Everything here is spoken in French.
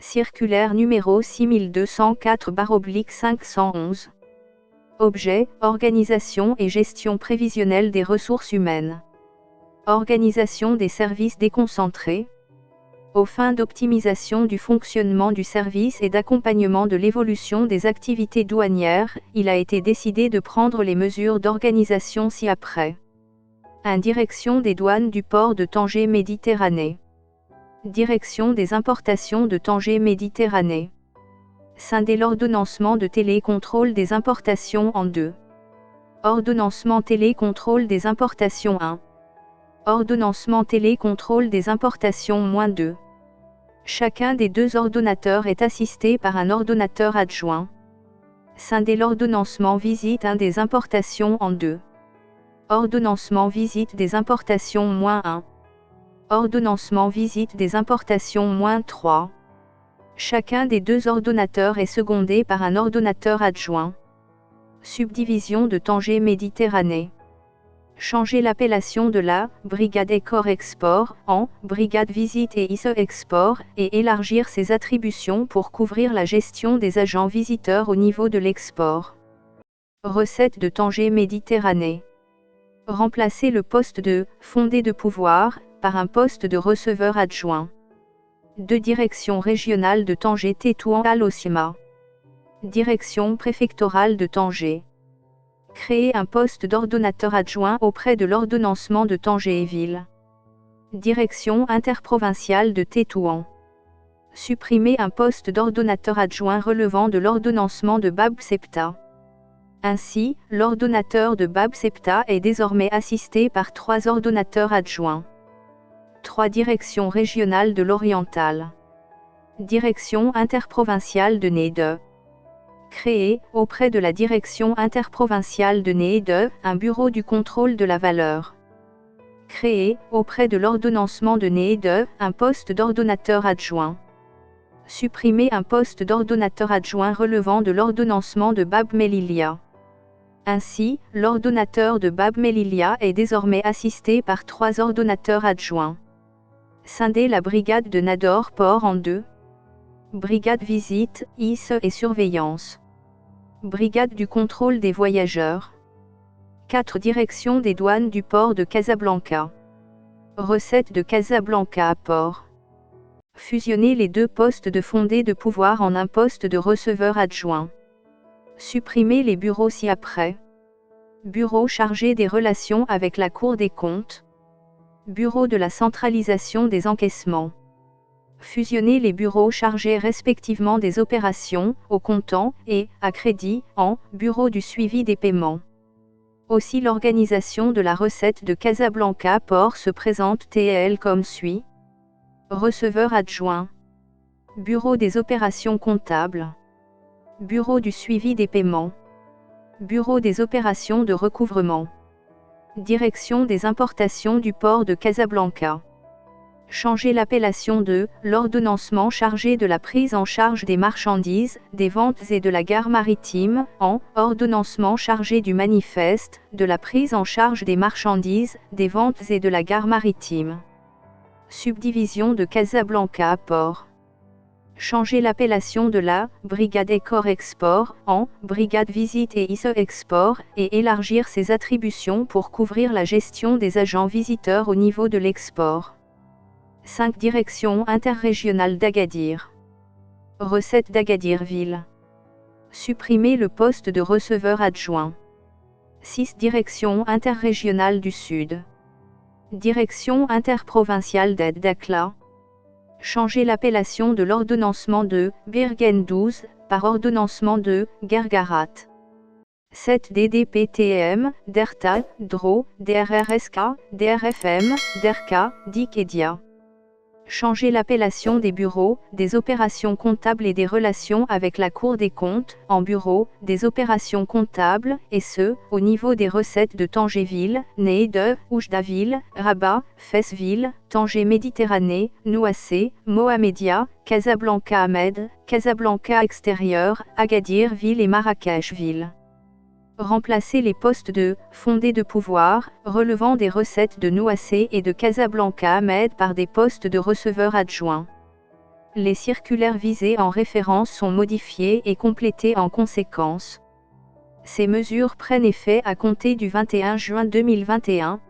Circulaire numéro 6204/511. Objet, organisation et gestion prévisionnelle des ressources humaines. Organisation des services déconcentrés. Aux fins d'optimisation du fonctionnement du service et d'accompagnement de l'évolution des activités douanières, il a été décidé de prendre les mesures d'organisation ci-après. 1. Direction des douanes du port de Tanger Méditerranée. Direction des importations de Tanger Méditerranée. Scinder l'ordonnancement de télécontrôle des importations en 2. Ordonnancement télécontrôle des importations 1. Ordonnancement télécontrôle des importations -2. Chacun des deux ordonnateurs est assisté par un ordonnateur adjoint. Scinder l'ordonnancement visite 1 des importations en 2. Ordonnancement visite des importations -1. Ordonnancement visite des importations -3. Chacun des deux ordonnateurs est secondé par un ordonnateur adjoint. Subdivision de Tanger Méditerranée. Changer l'appellation de la Brigade Ecor Export en Brigade Visite et ISE Export et élargir ses attributions pour couvrir la gestion des agents visiteurs au niveau de l'export. Recette de Tanger Méditerranée. Remplacer le poste de fondé de pouvoir par un poste de receveur adjoint. 2. Direction régionale de Tanger Tétouan Allocima. Direction préfectorale de Tanger. Créer un poste d'ordonnateur adjoint auprès de l'ordonnancement de Tanger et Ville. Direction interprovinciale de Tétouan. Supprimer un poste d'ordonnateur adjoint relevant de l'ordonnancement de Bab-Septa. Ainsi, l'ordonnateur de Bab-Septa est désormais assisté par 3 ordonnateurs adjoints. 3. Direction régionale de l'Oriental. Direction interprovinciale de Néde. Créer, auprès de la direction interprovinciale de Néde, un bureau du contrôle de la valeur. Créer, auprès de l'ordonnancement de Néde, un poste d'ordonnateur adjoint. Supprimer un poste d'ordonnateur adjoint relevant de l'ordonnancement de Bab-Melilla. Ainsi, l'ordonnateur de Bab-Melilla est désormais assisté par 3 ordonnateurs adjoints. Scinder la brigade de Nador Port en 2. Brigade visite, ISE et surveillance. Brigade du contrôle des voyageurs. 4. Direction des douanes du port de Casablanca. Recette de Casablanca à port. Fusionner les 2 postes de fondé de pouvoir en un poste de receveur adjoint. Supprimer les bureaux ci-après. Bureau chargé des relations avec la Cour des comptes. Bureau de la centralisation des encaissements. Fusionner les bureaux chargés respectivement des opérations, au comptant, et, à crédit, en bureau du suivi des paiements. Aussi l'organisation de la recette de Casablanca Port se présente telle comme suit. Receveur adjoint. Bureau des opérations comptables. Bureau du suivi des paiements. Bureau des opérations de recouvrement. Direction des importations du port de Casablanca. Changer l'appellation de l'ordonnancement chargé de la prise en charge des marchandises, des ventes et de la gare maritime, en ordonnancement chargé du manifeste, de la prise en charge des marchandises, des ventes et de la gare maritime. Subdivision de Casablanca à port. Changer l'appellation de la Brigade Ecor Export en Brigade Visite et ISE Export et élargir ses attributions pour couvrir la gestion des agents visiteurs au niveau de l'export. 5. Direction interrégionale d'Agadir. Recette d'Agadir-Ville. Supprimer le poste de receveur adjoint. 6. Direction interrégionale du Sud. Direction interprovinciale d'Aide-Dakhla. Changer l'appellation de l'ordonnancement de Birgen 12 par ordonnancement de Guergarat. 7. DDPTM, DERTA, DRO, DRRSK, DRFM, DERCA, DIC et DIA. Changer l'appellation des bureaux, des opérations comptables et des relations avec la Cour des comptes, en bureau, des opérations comptables, et ce, au niveau des recettes de Tanger-Ville, Néde, Oujda-Ville, Rabat, Fès-Ville, Tanger Méditerranée, Nouassé, Mohamedia, Casablanca-Ahmed, Casablanca extérieur, Agadir-Ville et Marrakech-Ville. Remplacer les postes de fondé de pouvoir, relevant des recettes de Nouassé et de Casablanca Ahmed par des postes de receveurs adjoints. Les circulaires visées en référence sont modifiées et complétées en conséquence. Ces mesures prennent effet à compter du 21 juin 2021.